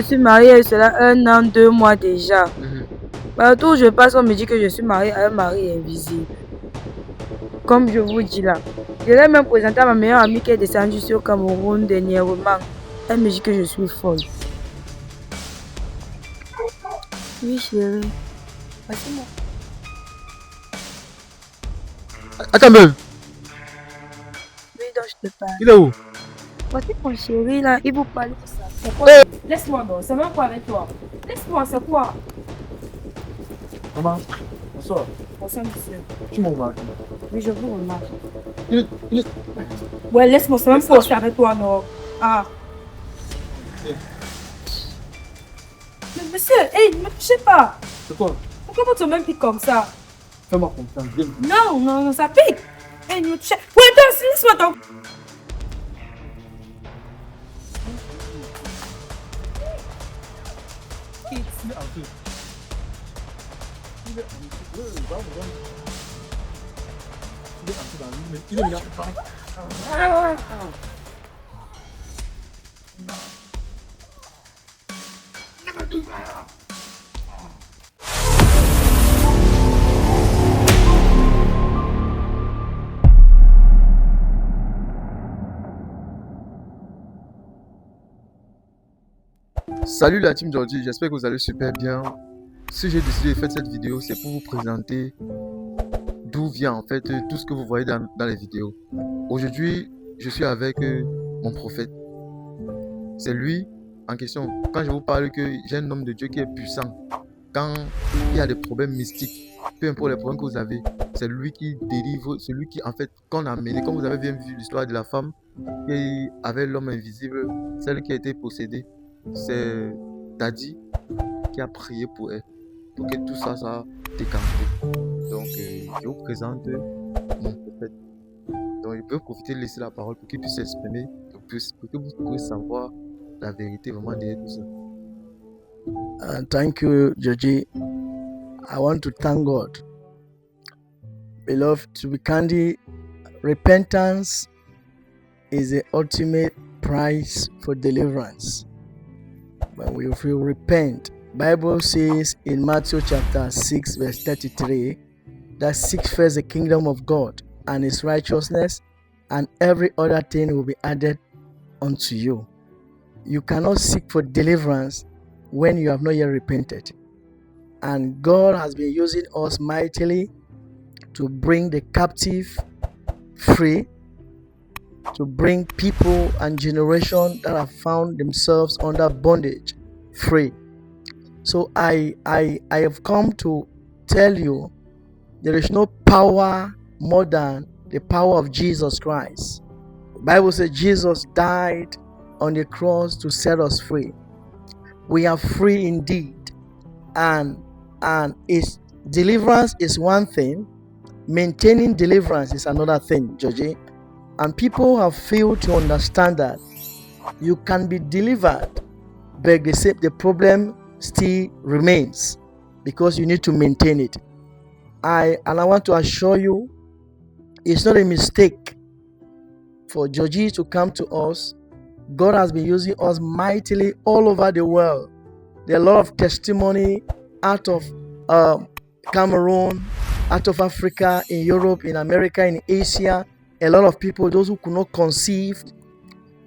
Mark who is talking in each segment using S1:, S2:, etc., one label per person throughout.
S1: Je suis mariée à cela 1 an, 2 mois déjà. Partout où je passe, on me dit que je suis mariée à un mari invisible. Comme je vous dis là. Je l'ai même présenté à ma meilleure amie qui est descendue sur Cameroun dernièrement. Elle me dit que je suis folle. Oui, chérie. Passez-moi.
S2: Attends un peu.
S1: Oui, donc je te parle.
S2: Il est où?
S1: Voici mon chéri là, il vous parle de ça. C'est quoi? Laisse-moi donc, c'est même quoi avec toi? Laisse-moi, c'est quoi?
S2: Maman, bonsoir.
S1: Bonsoir, monsieur.
S2: Tu me remarques?
S1: Oui, je vous remarque.
S2: Il est...
S1: Ouais, laisse-moi, c'est même pas avec toi, non. Ah. Mais monsieur, hey, ne me touchez pas.
S2: C'est quoi?
S1: Pourquoi votre main pique comme ça?
S2: Fais-moi confiance, viens.
S1: Non, non, non, ça pique. Hey, ne me touchez pas. Ouais, attends, laisse-moi donc.
S2: Salut la team Georgie, j'espère que vous allez super bien. Si j'ai décidé de faire cette vidéo, c'est pour vous présenter d'où vient en fait tout ce que vous voyez dans les vidéos. Aujourd'hui, je suis avec mon prophète. C'est lui en question. Quand je vous parle que j'ai un homme de Dieu qui est puissant, quand il y a des problèmes mystiques, peu importe les problèmes que vous avez, c'est lui qui délivre, celui qui en fait, qu'on a amené, comme vous avez bien vu l'histoire de la femme qui avait l'homme invisible, celle qui a été possédée. C'est Daddy qui a prié pour elle, pour que tout ça décanté. Donc, je vous présente mon prophète. Donc, il peut profiter de laisser la parole pour qu'il puisse s'exprimer, pour que vous puissiez savoir la vérité vraiment derrière tout ça.
S3: Thank you, Georgie. I want to thank God. Beloved, to be candid, repentance is the ultimate price for deliverance. When we repent, Bible says in Matthew chapter 6 verse 33 that seek first the kingdom of God and his righteousness, and every other thing will be added unto you. You cannot seek for deliverance when you have not yet repented. And God has been using us mightily to bring the captive free, to bring people and generation that have found themselves under bondage free. So I have come to tell you there is no power more than the power of Jesus Christ. The Bible says Jesus died on the cross to set us free. We are free indeed, and its deliverance is one thing, maintaining deliverance is another thing, Georgie. And people have failed to understand that you can be delivered, but the problem still remains because you need to maintain it. I want to assure you, it's not a mistake for Georgie to come to us. God has been using us mightily all over the world. There are a lot of testimony out of Cameroon, out of Africa, in Europe, in America, in Asia. A lot of people, those who could not conceive,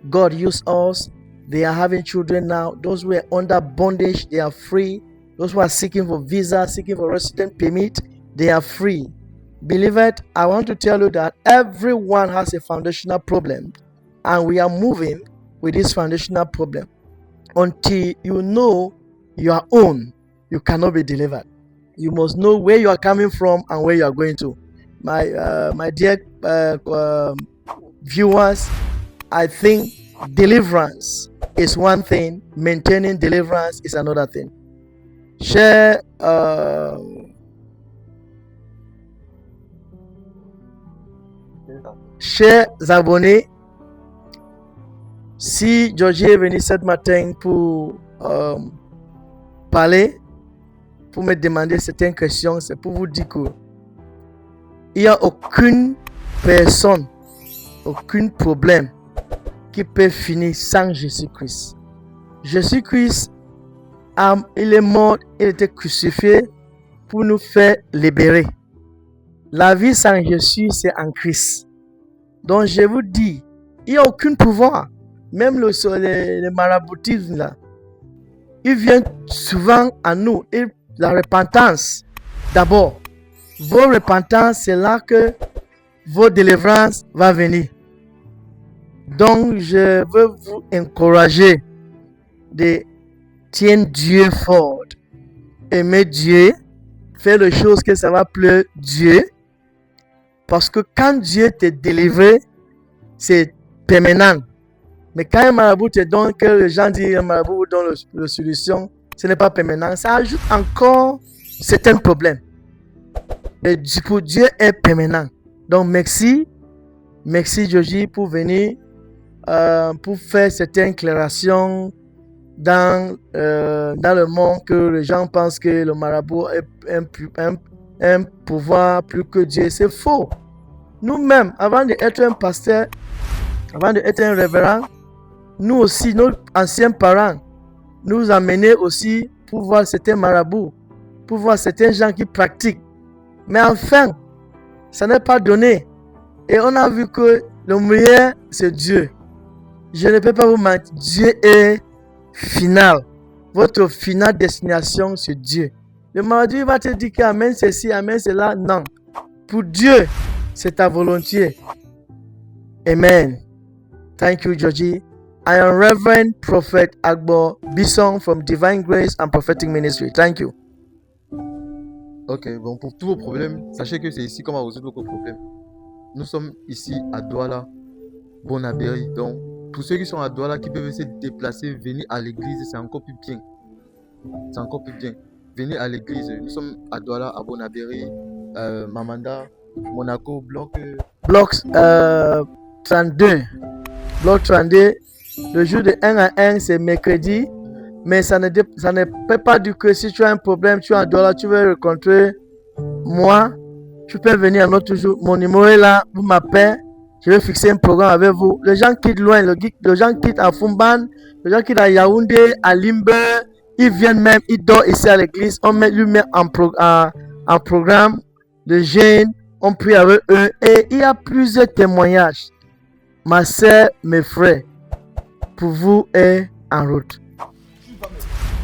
S3: God used us. They are having children now. Those who are under bondage, they are free. Those who are seeking for visa, seeking for resident permit, they are free. Beloved, I want to tell you that everyone has a foundational problem, and we are moving with this foundational problem. Until you know your own, you cannot be delivered. You must know where you are coming from and where you are going to. My dear viewers, I think deliverance is one thing, maintaining deliverance is another thing. Chers abonnés, si Georgie est venu ce matin pour parler, pour me demander certaines questions, c'est pour vous dire que il n'y a aucune personne, aucun problème qui peut finir sans Jésus-Christ. Jésus-Christ il est mort, il était crucifié pour nous faire libérer. La vie sans Jésus, c'est en Christ. Donc je vous dis, il n'y a aucun pouvoir. Même le maraboutisme là, il vient souvent à nous. Et la repentance, d'abord, vos repentances, c'est là que vos délivrances vont venir. Donc je veux vous encourager de tenir Dieu fort, aimer Dieu, faire les choses que ça va plaire Dieu. Parce que quand Dieu te délivre, c'est permanent. Mais quand un marabout te donne, que les gens disent un marabout vous donne la solution, ce n'est pas permanent. Ça ajoute encore certains problèmes. Mais pour Dieu est permanent. Donc merci Joji pour venir, pour faire certaines déclarations dans le monde que les gens pensent que le marabout est un pouvoir plus que Dieu. C'est faux. Nous-mêmes, avant d'être un pasteur, avant d'être un révérend, nous aussi, nos anciens parents, nous amenaient aussi pour voir certains marabouts, pour voir certains gens qui pratiquent. Mais enfin, ça n'est pas donné. Et on a vu que le meilleur, c'est Dieu. Je ne peux pas vous mentir, Dieu est final. Votre finale destination, c'est Dieu. Le marabout va te dire qu'amen ceci, amen cela. Non. Pour Dieu, c'est ta volonté. Amen. Thank you, Georgie. I am Reverend Prophet Agbo Bisson from Divine Grace and Prophetic Ministry. Thank you.
S2: Ok, bon, pour tous vos problèmes, sachez que c'est ici qu'on va résoudre vos problèmes. Nous sommes ici à Douala, Bonabéry. Donc, pour ceux qui sont à Douala, qui peuvent se déplacer, venir à l'église, c'est encore plus bien. C'est encore plus bien. Venez à l'église. Nous sommes à Douala, à Bonabéry, Mamanda, Monaco, bloc
S3: 32. Bloc 32. Le jour de 1 à 1, c'est mercredi. Mais ça ne peut pas dire que si tu as un problème, tu es à Douala, tu veux rencontrer moi, tu peux venir un autre jour. Mon numéro est là, vous m'appelez. Je vais fixer un programme avec vous. Les gens quittent loin, les gens quittent à Fumban, les gens quittent à Yaoundé, à Limbe. Ils viennent même, ils dorment ici à l'église. On lui met en programme de jeûne. On prie avec eux. Et il y a plusieurs témoignages. Ma soeur, mes frères, pour vous est en route.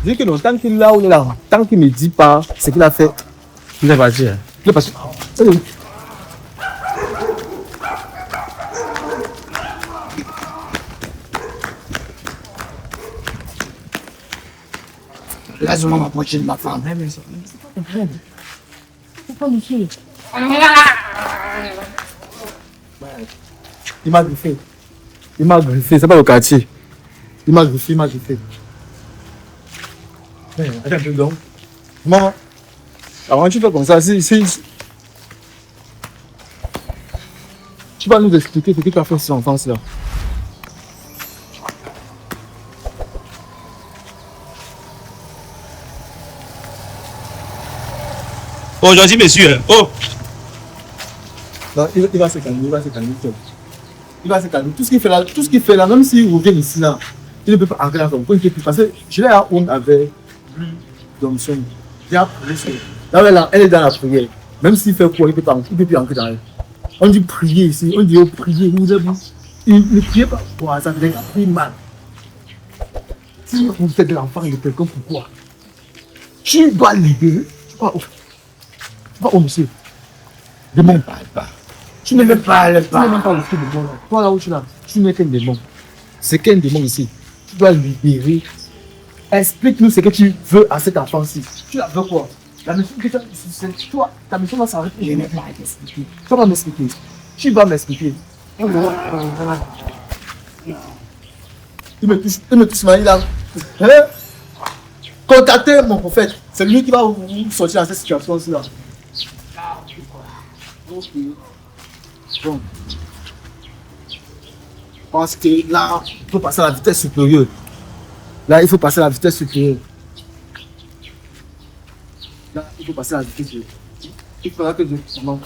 S4: Je dis que non, tant qu'il est là ou là, tant qu'il ne me dit pas ce qu'il a fait, il va dire. Il va passer.
S5: Là, je vais m'approcher de ma femme.
S4: Il m'a griffé. Il m'a griffé, c'est pas le quartier. Il m'a griffé, il m'a griffé. Attends un peu donc. Maman, avant tu fais comme ça, tu vas nous expliquer ce que tu as fait sur l'enfance là.
S5: Aujourd'hui, monsieur. Oh!
S4: Non, il va se calmer, il va se calmer. Il va se calmer. Tout ce qu'il fait là, même s'il revient ici là, il ne peut pas entrer dans son coin. Parce que je l'ai à honte avec lui, donc son. Là, elle est dans la prière. Même s'il fait quoi, il ne peut plus entrer dans elle. On dit prier ici, on dit prier, il ne prie pas. Wow, ça fait pris mal. Si vous êtes l'enfant de quelqu'un, pourquoi? Tu dois libérer. Va au monsieur. Ne m'en parle pas. Tu ne même pas le démon là. Toi là où tu es là, tu n'es qu'un démon. C'est qu'un démon ici. Tu dois libérer. Explique-nous ce que tu veux à cet enfant-ci. Tu la veux quoi? La mission que tu as, c'est toi. Ta mission va s'arrêter. Je ne vais pas t'expliquer. Tu vas m'expliquer. Tu vas m'expliquer. Il me touche mal là. Contactez mon prophète. C'est lui qui va vous sortir dans cette situation-ci là. Bon. Parce que là, il faut passer à la vitesse supérieure. Là, il faut passer à la vitesse supérieure. Là, il faut passer à la vitesse supérieure. Il faudra que je monte.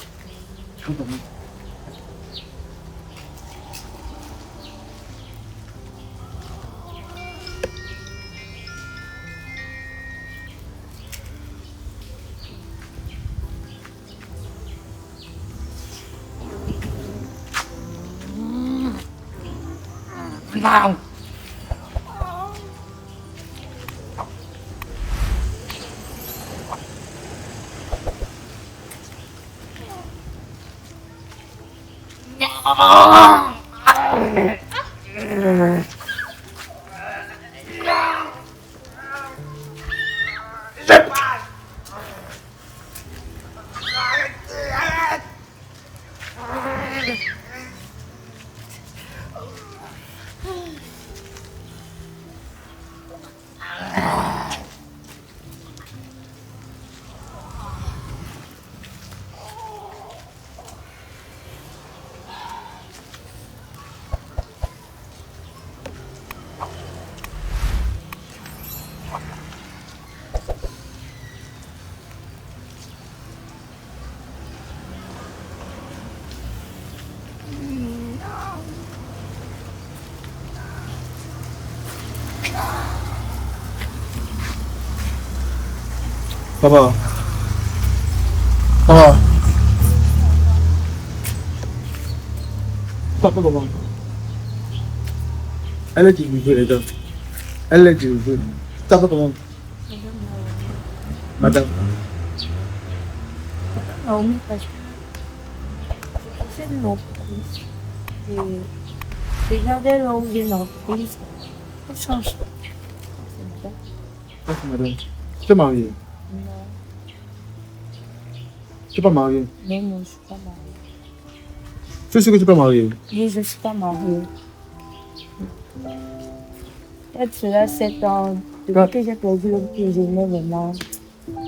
S4: Papa. Papa. Papa, comment? Elle est qui veut les dents. Elle est qui veut. Papa, comment? Madame.
S1: Non, parce que c'est non. Regardez là où il est la police. On change.
S4: Ah, madame. Tu es mariée?
S1: Non,
S4: Tu n'es pas mariée?
S1: mais non, je ne suis pas mariée.
S4: Tu es sûr que tu n'es pas mariée?
S1: Oui, je ne suis pas mariée. Peut-être cela 7 ans, depuis que j'ai perdu l'homme que j'aimais vraiment.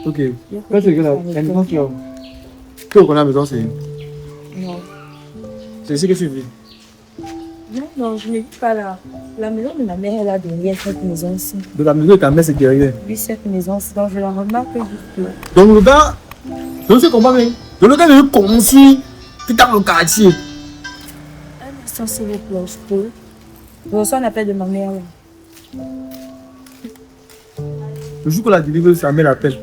S4: Ok. Là, c'est que la maison qui est. Tu connais la maison, c'est.
S1: Non.
S4: C'est ici que tu vis.
S1: Non, non, je ne vis pas là. La maison de ma mère est là derrière cette maison-ci.
S4: De la maison de ta mère, c'est derrière.
S1: Oui, cette maison-ci, donc je la remarque juste là.
S4: Donc le gars, je ne sais comment, mais le gars est conçu dans le quartier.
S1: Un instant, s'il vous plaît, je peux. Je reçois un appel de ma mère là.
S4: Le jour que la délivrée, sa mère l'appelle.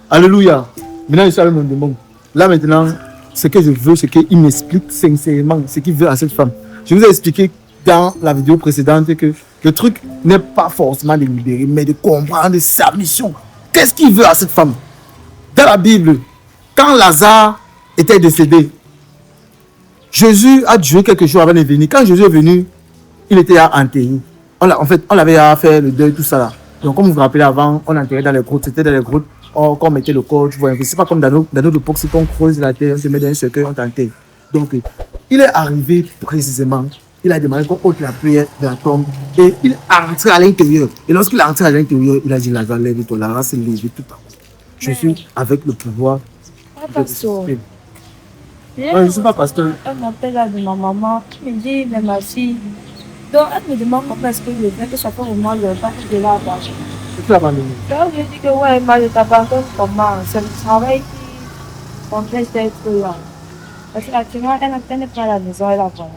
S4: Alléluia. Maintenant, je suis avec mon démon. Là, maintenant, ce que je veux, c'est qu'il m'explique sincèrement ce qu'il veut à cette femme. Je vous ai expliqué dans la vidéo précédente que le truc n'est pas forcément de libérer, mais de comprendre sa mission. Qu'est-ce qu'il veut à cette femme? Dans la Bible, quand Lazare était décédé, Jésus a duré quelques jours avant de venir. Quand Jésus est venu, il était enterré. En fait, on avait à faire le deuil, tout ça là. Donc, comme vous vous rappelez avant, on enterrait dans les grottes. C'était dans les grottes quand on mettait le corps. Tu vois, c'est pas comme dans notre époque, c'est qu'on creuse la terre, on se met dans un cercueil, on t'enterre. Donc, il est arrivé précisément. Il a demandé qu'on ôte la prière de la tombe. Et il est rentré à l'intérieur. Et lorsqu'il est rentré à l'intérieur, il a dit, Lazare, lève-toi. La race s'est levée tout à coup. Je suis avec le pouvoir.
S1: Pasteur.
S4: Ouais, je ne suis pas pasteur.
S1: Elle m'appelle là de ma maman. Elle me dit, mais ma fille. Donc, elle me demande comment est-ce que je fais que ça fait vraiment le parti de là-bas.
S4: Je suis abandonné.
S1: Donc, je dis que ouais, moi, je t'abandonne comment? C'est le travail qui empêche d'être là. Parce qu'actuellement, elle n'est pas à la maison, elle a voilà.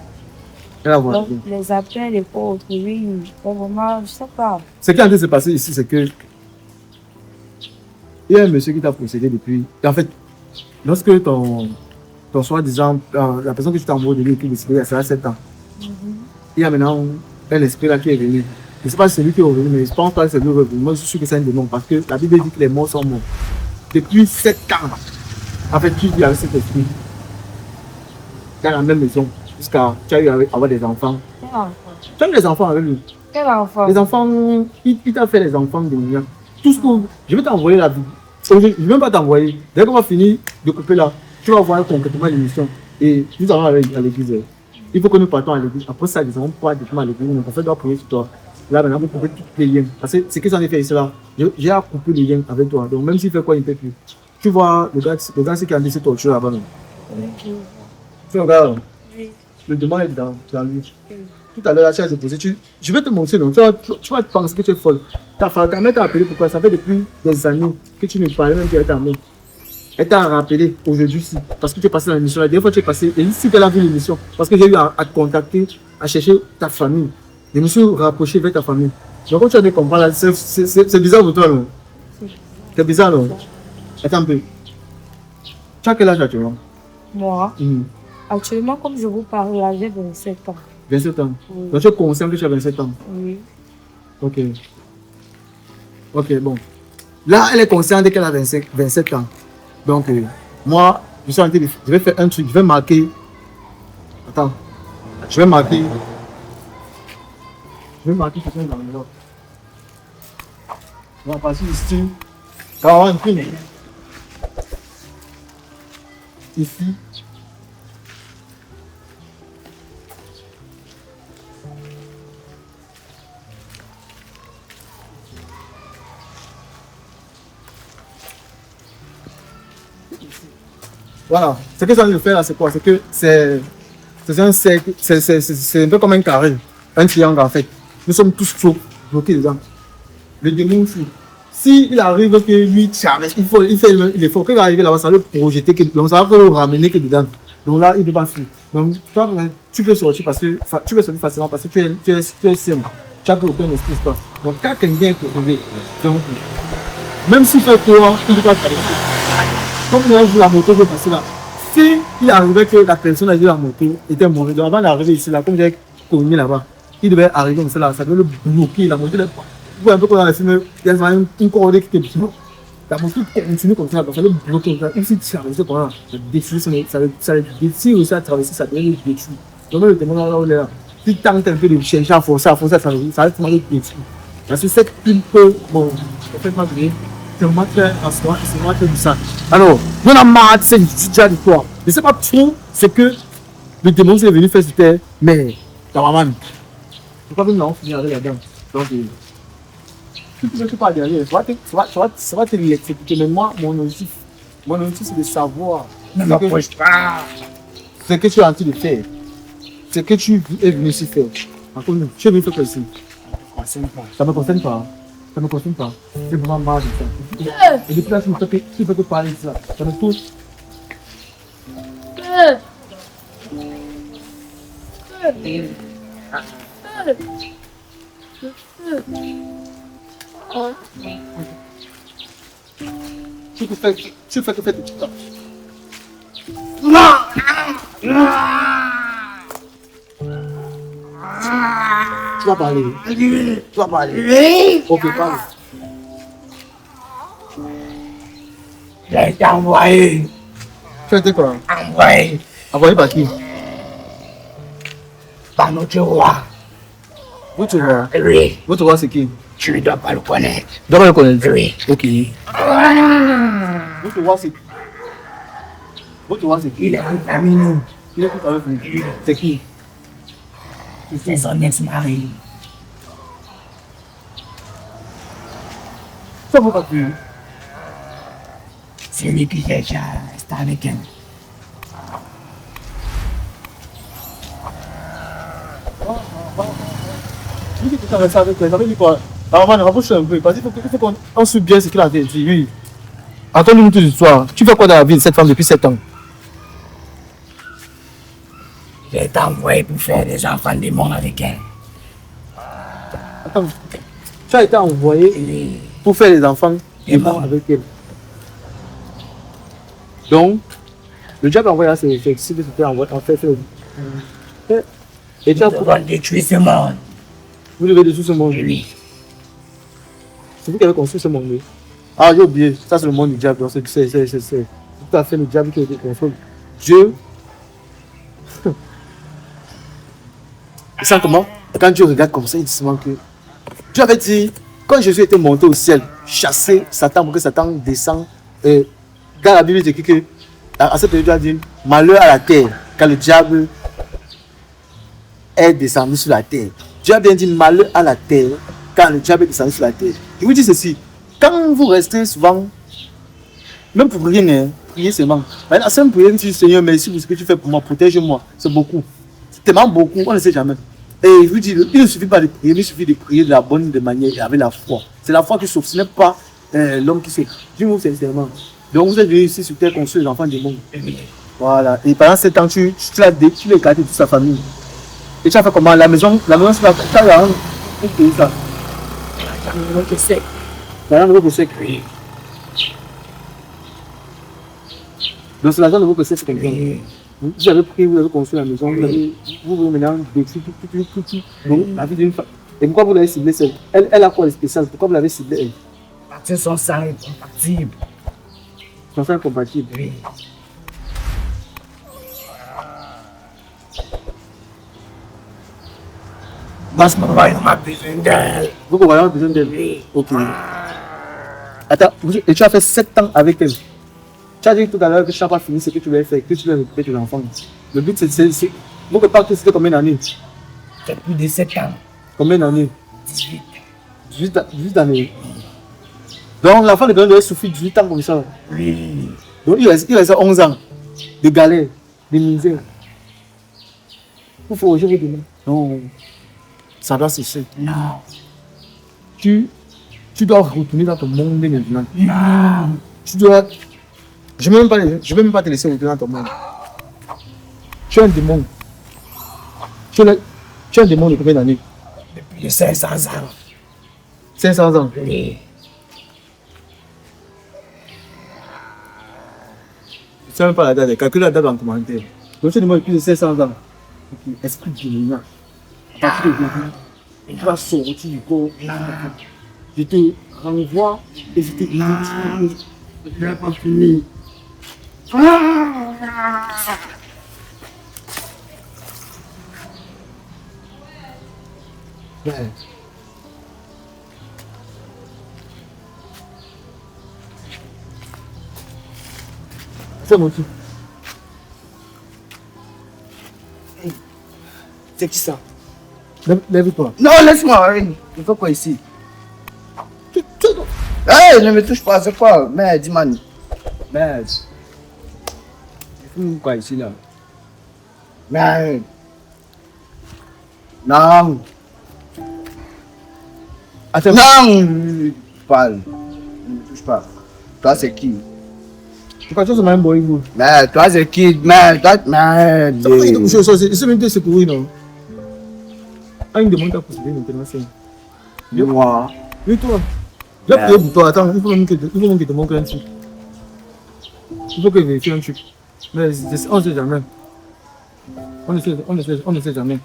S4: Elle a voilà.
S1: Donc, les appels, les autres, oui. Donc, vraiment, je ne sais pas.
S4: Ce qui est en train de se passer ici, c'est que il y a un monsieur qui t'a procédé depuis. Et en fait, lorsque ton soi-disant, la personne que tu t'as envoyé de lui qui est décédée il y a 7 ans, il y a maintenant un esprit là qui est venu. Je ne sais pas si c'est lui qui est revenu, mais je ne pense pas que c'est lui qui est revenu. Moi, je suis sûr que c'est un démon parce que la Bible dit que les morts sont morts. Depuis 7 ans, en fait, tu vis avec cet esprit dans la même maison jusqu'à tu as eu à avoir des enfants.
S1: Quel enfant?
S4: Tu as eu des enfants avec lui.
S1: Quel enfant?
S4: Les enfants, il t'a fait les enfants de mien. Tout ce que je vais t'envoyer la vie. Je ne vais même pas t'envoyer. Dès qu'on va finir de couper là, tu vas voir concrètement l'émission. Et nous allons aller à l'église. Il faut que nous partons à l'église. Après ça, nous allons pouvoir directement à l'église. Le prophète doit prier sur toi. Là, maintenant, vous coupez tous les liens. Parce que ce qu'ils ont fait ici là, j'ai à couper les liens avec toi. Donc, même s'il fait quoi, il ne peut plus. Tu vois, le gars c'est qui a dit cette torture là-bas. Tu regardes. Le demande est dans lui. Tout à l'heure, la chaise est posée. Je vais te montrer, donc tu vas penser que tu es folle. Ta mère t'a appelé pourquoi? Ça fait depuis des années que tu ne parlais même plus avec ta mère. Elle t'a rappelé aujourd'hui, parce que tu es passé dans l'émission. La dernière fois, tu es passé, et ici, elle a vu l'émission. Parce que j'ai eu à te contacter, à chercher ta famille. Je me suis rapproché avec ta famille. Donc, quand tu as des comprendre, c'est bizarre pour toi, non? C'est bizarre, non? Attends un peu. Tu as quel âge actuellement?
S1: Moi, actuellement, comme je vous parle là, j'ai 27 ans.
S4: 27 ans.
S1: Oui.
S4: Donc tu es conscient que tu as 27 ans.
S1: Oui.
S4: Ok. Ok, bon. Là, elle est consciente qu'elle a 27 ans. Donc, moi, je suis en train de... Je vais faire un truc. Je vais marquer... Attends. Je vais marquer quelqu'un dans l'enveloppe. On va passer ici. On va avoir une prime. Ici. Voilà. Ce que ça veut faire là, c'est quoi? C'est que c'est un cercle, c'est un peu comme un carré, un triangle en fait. Nous sommes tous bloqués dedans. Le démon fou. S'il arrive que lui, il fait l'effort, qu'il va arriver là-bas, ça va le projeter, donc ça va le ramener que dedans. Donc là, il ne peut pas fuir. Donc toi, tu peux sortir parce que tu peux sortir facilement parce que tu es simple. Tu n'as aucun esprit, toi. Donc quand quelqu'un est trouvé, donc même s'il fait toi, il ne peut pas traverser. Comme il a vu la moto qui est passée là, si il arrivait que la personne a vu la moto était morte, donc avant d'arriver ici là, comme j'ai connu là-bas, il devait arriver comme ça là, ça devait le bloquer, la moto, vous voyez un peu comme dans les films, il y a une corde qui était bloquée. La moto continue comme ça, donc ça le bloquer. Et si tu arrives comme ça, ça le détire aussi à traverser, ça devait le détruire. Donc le démon là où il est là, si tu tentes un peu de chercher à forcer, ça va le détruire. Parce que cette pile peut, bon, complètement grillée. C'est vraiment très bizarre. Alors, on a marre de cette histoire. Je ne sais pas trop ce que le démon est venu faire sur terre, mais ta maman, je crois que nous allons finir avec la dame. Donc, tu peux pas derrière, ça va te l'exécuter. Mais moi, mon objectif, c'est de savoir ce que tu es en train de faire, ce que tu es venu ici faire. Encore une fois, tu es venu faire quoi ici? Ça ne me concerne pas. Ça ne me concerne pas. C'est vraiment marre de ça. Et depuis là, tu ne peux que parler de ça. Ça me touche. Tu fais que faire tout ça. Tu vas parler. Tu vas parler. Ok, parle.
S5: J'ai été envoyé.
S4: Tu as été quoi?
S5: Envoyé
S4: Envoyé par qui?
S5: par notre roi.
S4: Votre roi.
S5: Oui,
S4: Votre roi, c'est qui?
S5: tu ne dois pas le connaître.
S4: Tu dois pas le connaître.
S5: Oui.
S4: Ok. Votre roi, c'est. Votre roi, c'est qui?
S5: Il est parmi nous.
S4: Il est tout avec vous. C'est qui?
S5: C'est son ex-mari.
S4: Ça vaut pas plus.
S5: C'est lui qui est déjà resté avec elle.
S4: Lui qui est resté avec toi, ça veut dire quoi? Alors, on rapproche un peu. Parce qu'il faut qu'on suive bien ce qu'il a dit. Oui. Attends-nous toute l'histoire. Tu fais quoi dans la vie de cette femme depuis 7 ans?
S5: J'ai été envoyé pour faire des enfants du monde avec elle.
S4: Attends. Tu as été envoyé pour faire les enfants du monde avec elle. Donc, le diable a envoyé là, c'est si c'était envoyé en fait. Et tu as
S5: Nous devons détruire ce monde.
S4: vous devez détruire ce monde.
S5: Oui.
S4: C'est vous qui avez construit ce monde. Oui. Ah, j'ai oublié. Ça, c'est le monde du diable. Donc, c'est tout à fait le diable qui a été construit. Dieu. Et ça, comment? Quand Dieu regarde comme ça, il dit souvent que Dieu avait dit, quand Jésus était monté au ciel, chasser Satan pour que Satan descende. Dans la Bible, il dit que à cette période, Dieu a dit malheur à la terre, quand le diable est descendu sur la terre. Dieu a bien dit malheur à la terre, quand le diable est descendu sur la terre. Je vous dis ceci, quand vous restez souvent, même pour rien, hein, priez seulement. La seule prière, tu dis Seigneur, merci pour ce que tu fais pour moi, protège-moi. C'est beaucoup. C'est tellement beaucoup, on ne sait jamais. Et je vous dis, il ne suffit pas de prier, il suffit de prier de la bonne manière et avec la foi. C'est la foi qui sauve, ce n'est pas l'homme qui sauve. Dis-moi sincèrement. Donc vous êtes venu ici sur terre construire les enfants du monde. Voilà. Et pendant 7 ans, tu l'as écarté de toute sa famille. Et tu as fait comment? La maison, c'est pas. Tu as l'argent pour payer ça.
S5: L'argent que c'est.
S4: L'argent de vos possèques.
S5: Oui.
S4: Donc c'est l'argent de vos possèques.
S5: Oui.
S4: Vous avez pris, vous avez construit la maison, vous maintenant décrit tout. Donc, la vie d'une femme. Et pourquoi vous l'avez ciblée seule? Elle a quoi de spécial? Pourquoi vous l'avez ciblée elle?
S5: Parce que son sang est compatible.
S4: Son sang est compatible.
S5: Oui. Parce que moi, on a besoin d'elle.
S4: Vous avez besoin d'elle?
S5: Oui.
S4: Ok. Attends, et tu as fait 7 ans avec elle. Tu as dit tout à l'heure que tu n'as pas fini ce que tu voulais faire, que tu voulais récupérer tes enfants. Le but c'est. Vous pouvez pas que c'était combien d'années?
S5: C'est plus de 7 ans.
S4: Combien d'années?
S5: 18.
S4: 18 années. Donc l'enfant de devait souffrir 18 ans comme ça.
S5: Oui.
S4: Donc il reste 11 ans de galère, de misère. Il faut aujourd'hui demain. Non. Ça doit cesser.
S5: Non.
S4: Tu dois retourner dans ton monde maintenant.
S5: Non.
S4: Tu dois. Je ne vais même pas te laisser retourner dans ton monde. Tu es un démon. Tu es un démon de combien d'années?
S5: Depuis 500 ans.
S4: 500 ans.
S5: Oui.
S4: Je ne sais même pas la date. Calcule la date en commentaire. Donc tu es un démon depuis 500 ans. Ok. Esprit divin. À partir de aujourd'hui, tu vas sortir du corps. Je te renvoie et je te dis.
S5: Je n'ai pas fini.
S4: Ouais. C'est mon tour.
S3: C'est qui ça?
S4: Lève-toi.
S3: Non, laisse-moi. Il faut quoi ici? Hey, ne me touche pas, c'est quoi? Merde, man. Merde. Il faut quoi ici là? Merde. Non.
S4: Attends.
S3: Non. Parle. Ne me touche pas. Toi, c'est qui?
S4: Pourquoi tu es même boy vous?
S3: Merde, toi, c'est qui? Merde, toi, merde.
S4: C'est même de secourir, non? Ah, il me demande ta possibilité maintenant, c'est.
S3: Moi.
S4: Oui, toi. J'ai prié pour toi. Attends, il faut même que je te montre un truc. Il faut que je vérifie un truc. Mais on ne sait jamais. On ne sait jamais. On ne sait jamais.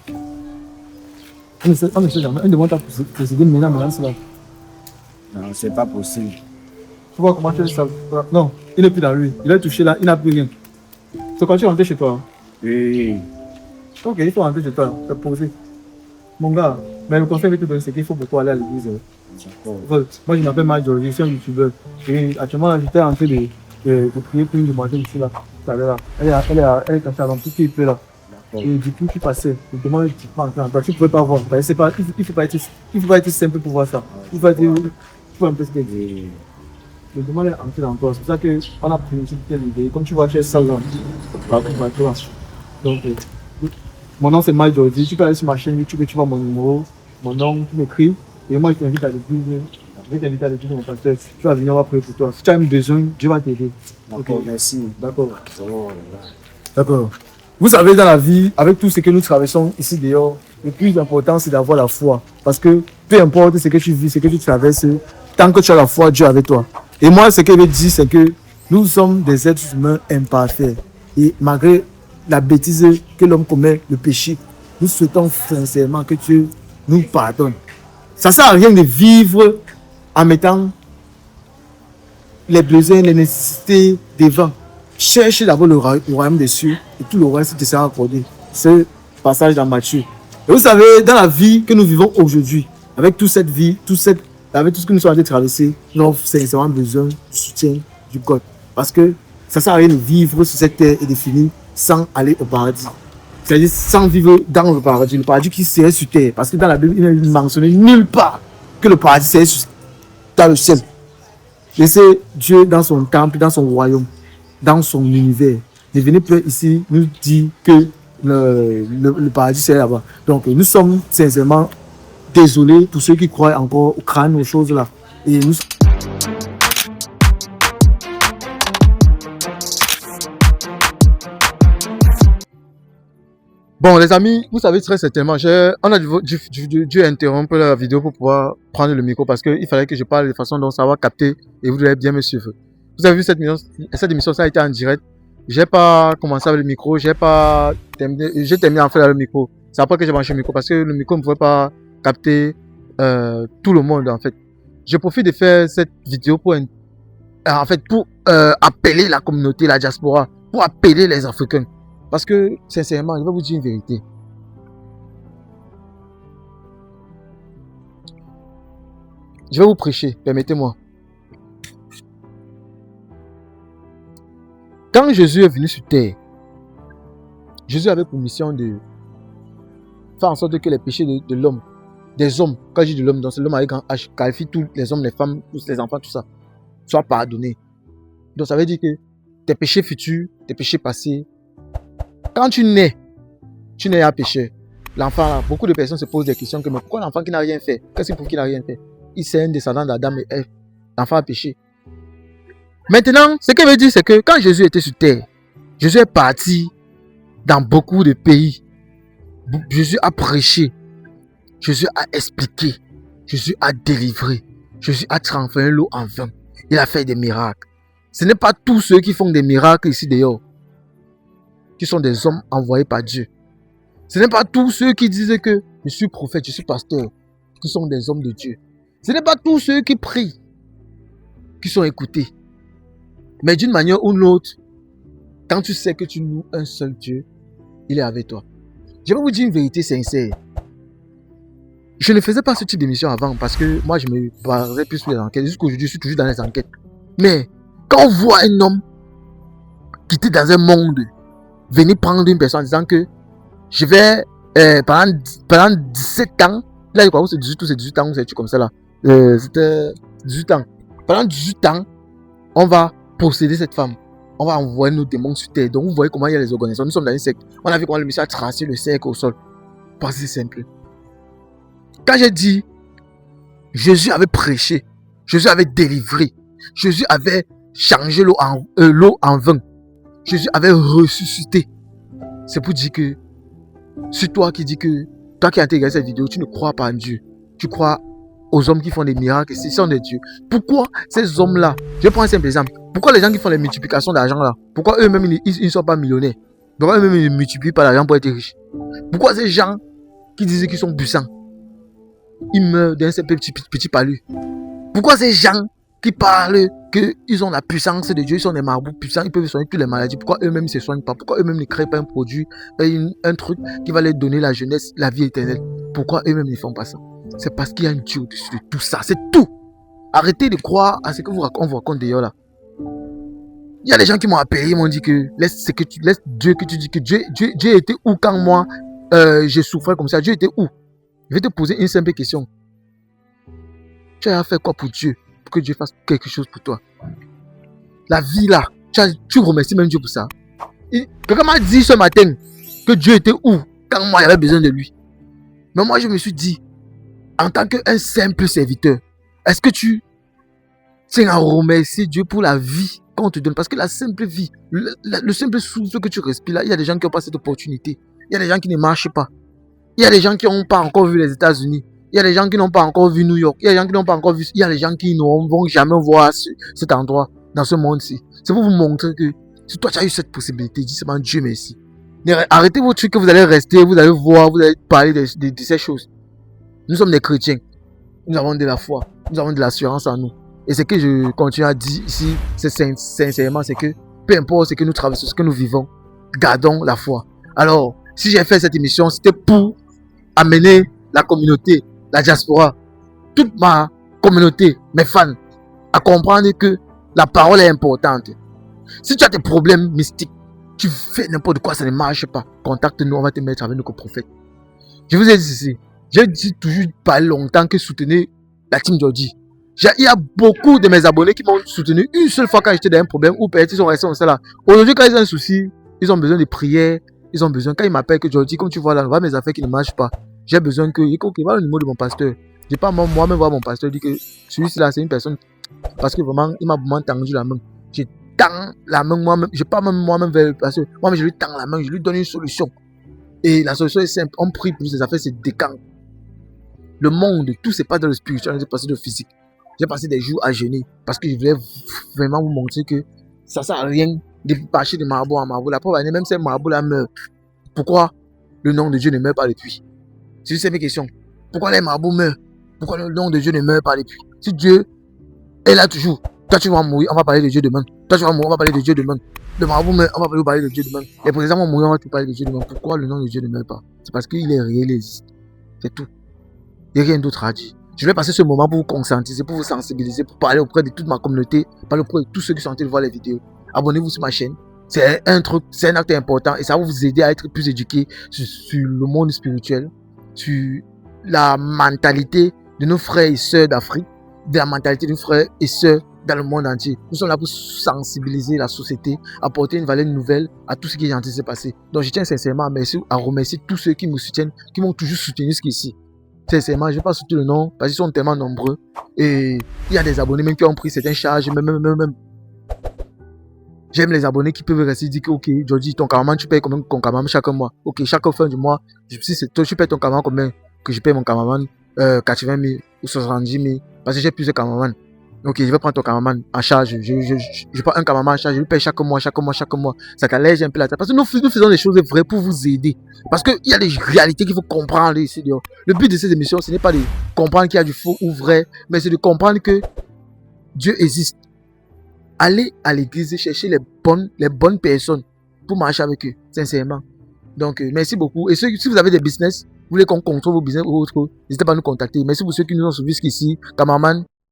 S4: Il demande ta possibilité maintenant, c'est là.
S3: Non, c'est pas possible.
S4: Tu vois comment tu es ça? Non, il n'est plus dans lui. Il a touché là, il n'a plus rien. C'est quand tu rentres chez toi.
S3: Oui.
S4: Ok, il faut rentrer chez toi, te poser. Mon gars, mais le conseil que je te donne, c'est qu'il faut beaucoup aller à l'église. Moi, je m'appelle Major, je suis un youtubeur. Et actuellement, là, j'étais en train de prier pour une demoiselle ici là. Elle est cachée avant tout ce qu'il fait là. Et du coup, tu passais. Je demande un petit peu en temps. Tu ne pouvais pas voir. Il ne faut pas être simple pour voir ça. Il faut un peu ce qu'il dit. Je demande à entrer dans toi. C'est pour ça qu'on a pris une petite idée. Comme tu vois, tu es 16 ans. Donc, mon nom c'est Mike Jordi. Tu peux aller sur ma chaîne YouTube et tu vois mon numéro, mon nom, tu m'écris. Et moi, je t'invite à l'église. Je vais t'inviter à l'église de mon pasteur. Tu vas venir, on va prier pour toi. Si tu as besoin, Dieu va t'aider.
S3: D'accord, merci.
S4: D'accord. D'accord. Vous savez, dans la vie, avec tout ce que nous traversons ici dehors, le plus important, c'est d'avoir la foi. Parce que peu importe ce que tu vis, ce que tu traverses, tant que tu as la foi, Dieu est avec toi. Et moi, ce que je veux dire, c'est que nous sommes des êtres humains imparfaits. Et malgré la bêtise que l'homme commet, le péché, nous souhaitons sincèrement que Dieu nous pardonne. Ça ne sert à rien de vivre en mettant les besoins, les nécessités devant. Cherche d'abord le royaume des cieux et tout le reste te sera accordé. Ce passage dans Matthieu. Et vous savez, dans la vie que nous vivons aujourd'hui, avec toute cette vie, avec tout ce que nous sommes en train de traverser, nous avons sincèrement besoin du soutien du God. Parce que ça ne sert à rien de vivre sur cette terre et de finir sans aller au paradis. C'est-à-dire sans vivre dans le paradis qui serait sur terre. Parce que dans la Bible, il n'est mentionné nulle part que le paradis serait dans le ciel. Laissez Dieu dans son temple, dans son royaume, dans son univers. Ne venez plus ici nous dire que le paradis c'est là-bas. Donc nous sommes sincèrement désolés pour ceux qui croient encore au crâne, aux choses là. Et nous... Bon les amis, vous savez très certainement, on a dû interrompre la vidéo pour pouvoir prendre le micro parce qu'il fallait que je parle de façon dont ça va capter et vous devez bien me suivre. Vous avez vu cette émission, ça a été en direct
S2: j'ai pas commencé avec le micro, j'ai terminé en fait avec le micro. C'est après que j'ai branché le micro parce que le micro ne pouvait pas capter tout le monde en fait. Je profite de faire cette vidéo pour appeler la communauté, la diaspora, pour appeler les Africains. Parce que sincèrement, je vais vous dire une vérité. Je vais vous prêcher, permettez-moi. Quand Jésus est venu sur terre, Jésus avait pour mission de faire en sorte que les péchés de l'homme, des hommes, quand je dis de l'homme, donc c'est l'homme avec un H, qualifie tous les hommes, les femmes, tous les enfants, tout ça, soient pardonnés. Donc ça veut dire que tes péchés futurs, tes péchés passés, quand tu nais à péché. L'enfant là, beaucoup de personnes se posent des questions comme pourquoi l'enfant qui n'a rien fait? Qu'est-ce qu'il prouve qu'il n'a rien fait? Il c'est un descendant d'Adam et Ève. L'enfant a péché. Maintenant, ce qu'il veut dire, c'est que quand Jésus était sur terre, Jésus est parti dans beaucoup de pays. Jésus a prêché. Jésus a expliqué. Jésus a délivré. Jésus a transformé l'eau en vin. Il a fait des miracles. Ce n'est pas tous ceux qui font des miracles ici dehors qui sont des hommes envoyés par Dieu. Ce n'est pas tous ceux qui disent que je suis prophète, je suis pasteur, qui sont des hommes de Dieu. Ce n'est pas tous ceux qui prient qui sont écoutés. Mais d'une manière ou d'une autre, quand tu sais que tu loues un seul Dieu, il est avec toi. Je vais vous dire une vérité sincère. Je ne faisais pas ce type d'émission avant parce que moi je me basais plus sur les enquêtes. Jusqu'aujourd'hui, je suis toujours dans les enquêtes. Mais quand on voit un homme qui était dans un monde, venir prendre une personne en disant que je vais pendant 17 ans, là je crois que c'est 18 ou c'est 18 ans, c'est comme ça là. C'était 18 ans. Pendant 18 ans, on va posséder cette femme. On va envoyer nos démons sur terre. Donc vous voyez comment il y a les organisations. Nous sommes dans une secte. On a vu comment le monsieur a tracé le cercle au sol. Parce que c'est simple. Quand j'ai dit, Jésus avait prêché, Jésus avait délivré, Jésus avait changé l'eau en vin, Jésus avait ressuscité. C'est pour dire que c'est toi qui dis que, toi qui as intégré cette vidéo, tu ne crois pas en Dieu. Tu crois aux hommes qui font des miracles, ce sont des dieux. Pourquoi ces hommes-là, je prends un simple exemple, pourquoi les gens qui font les multiplications d'argent là, pourquoi eux-mêmes ils ne sont pas millionnaires? Pourquoi eux-mêmes ils ne multiplient pas l'argent pour être riches? Pourquoi ces gens qui disent qu'ils sont puissants, ils meurent d'un simple petit palu? Pourquoi ces gens qui parlent qu'ils ont la puissance de Dieu, ils sont des marabouts puissants, ils peuvent soigner toutes les maladies, pourquoi eux-mêmes ne se soignent pas? Pourquoi eux-mêmes ne créent pas un produit, un truc qui va leur donner la jeunesse, la vie éternelle? Pourquoi eux-mêmes ne font pas ça? C'est parce qu'il y a un Dieu au-dessus de tout ça, c'est tout. Arrêtez de croire à ce que on vous raconte d'ailleurs là. Il y a des gens qui m'ont appelé, ils m'ont dit que laisse Dieu, que tu dis que Dieu était où quand moi je souffrais comme ça? Dieu était où? Je vais te poser une simple question. Tu as fait quoi pour Dieu? Pour que Dieu fasse quelque chose pour toi. La vie là, tu remercies même Dieu pour ça. Quelqu'un m'a dit ce matin que Dieu était où quand moi j'avais besoin de lui. Mais moi je me suis dit, en tant qu'un simple serviteur, est-ce que tu tiens à remercier Dieu pour la vie qu'on te donne? Parce que la simple vie, le simple souffle que tu respires là, il y a des gens qui n'ont pas cette opportunité. Il y a des gens qui ne marchent pas. Il y a des gens qui n'ont pas encore vu les États-Unis. Il y a des gens qui n'ont pas encore vu New York. Il y a des gens qui n'ont pas encore vu. Il y a des gens qui ne vont jamais voir cet endroit dans ce monde-ci. C'est pour vous montrer que si toi tu as eu cette possibilité, dis seulement Dieu merci. Arrêtez vos trucs que vous allez rester, vous allez voir, vous allez parler de ces choses. Nous sommes des chrétiens. Nous avons de la foi. Nous avons de l'assurance en nous. Et ce que je continue à dire ici, c'est sincèrement, c'est que peu importe ce que nous traversons, ce que nous vivons, gardons la foi. Alors, si j'ai fait cette émission, c'était pour amener la communauté, la diaspora, toute ma communauté, mes fans, à comprendre que la parole est importante. Si tu as des problèmes mystiques, tu fais n'importe quoi, ça ne marche pas, contacte-nous, on va te mettre avec nos prophètes. Je vous ai dit ceci, j'ai dit toujours pas longtemps que soutenez la team Jordi. Il y a beaucoup de mes abonnés qui m'ont soutenu une seule fois quand j'étais dans un problème ou peut-être ils sont restés comme ça là. Aujourd'hui, quand ils ont un souci, ils ont besoin de prières, ils ont besoin, quand ils m'appellent que Jordi, comme tu vois là, on voit mes affaires qui ne marchent pas. J'ai besoin que, il va le numéro de mon pasteur. Je n'ai pas moi-même voir mon pasteur, dit que celui-là c'est une personne, parce que vraiment, il m'a vraiment tendu la main. Je tends la main moi-même, je ne pas même moi-même vers le pasteur. Moi-même, je lui tends la main, je lui donne une solution. Et la solution est simple, on prie pour ces affaires, c'est décant. Le monde, tout c'est pas dans le spirituel, c'est passé dans le physique. J'ai passé des jours à jeûner parce que je voulais vraiment vous montrer que ça sert à rien marcher de marabout en marabout. La preuve, même ces marabouts-là meurent. Pourquoi le nom de Dieu ne meurt pas depuis? C'est juste mes questions. Pourquoi les marabouts meurent? Pourquoi le nom de Dieu ne meurt pas depuis? Si Dieu est là toujours, toi tu vas mourir, on va parler de Dieu demain. Toi tu vas mourir, on va parler de Dieu demain. Le marabout meurt, on va parler de Dieu demain. Les présidents vont mourir, on va parler de Dieu demain. Pourquoi le nom de Dieu ne meurt pas? C'est parce qu'il est réel, il existe. C'est tout. Il n'y a rien d'autre à dire. Je vais passer ce moment pour vous conscientiser, pour vous sensibiliser, pour parler auprès de toute ma communauté, parler auprès de tous ceux qui sont en train de voir les vidéos. Abonnez-vous sur ma chaîne. C'est un truc, c'est un acte important et ça va vous aider à être plus éduqué sur le monde spirituel, sur la mentalité de nos frères et sœurs d'Afrique, de la mentalité de nos frères et sœurs dans le monde entier. Nous sommes là pour sensibiliser la société, apporter une valeur nouvelle à tout ce qui est en train de se passer. Donc je tiens sincèrement à remercier tous ceux qui me soutiennent, qui m'ont toujours soutenu jusqu'ici. Sincèrement, je ne vais pas soutenir le nom parce qu'ils sont tellement nombreux. Et il y a des abonnés même qui ont pris certaines charges. Même. J'aime les abonnés qui peuvent rester dire que, ok, Jordi, ton cameraman, tu payes combien ton cameraman chaque mois? Ok, chaque fin du mois, si c'est toi, tu payes ton cameraman combien? Que je paye mon cameraman 80 000 ou 70 000 parce que j'ai plusieurs caméramans. Ok, je vais prendre ton cameraman en charge. Je prends un cameraman en charge, je lui paye chaque mois. Ça t'allège un peu la tête. Parce que nous faisons des choses vraies pour vous aider. Parce qu'il y a des réalités qu'il faut comprendre ici. Le but de cette émission, ce n'est pas de comprendre qu'il y a du faux ou vrai, mais c'est de comprendre que Dieu existe. Allez à l'église et chercher les bonnes personnes pour marcher avec eux, sincèrement. Donc, merci beaucoup. Et si vous avez des business, vous voulez qu'on contrôle vos business ou autre, n'hésitez pas à nous contacter. Merci pour ceux qui nous ont suivis jusqu'ici. Cameraman,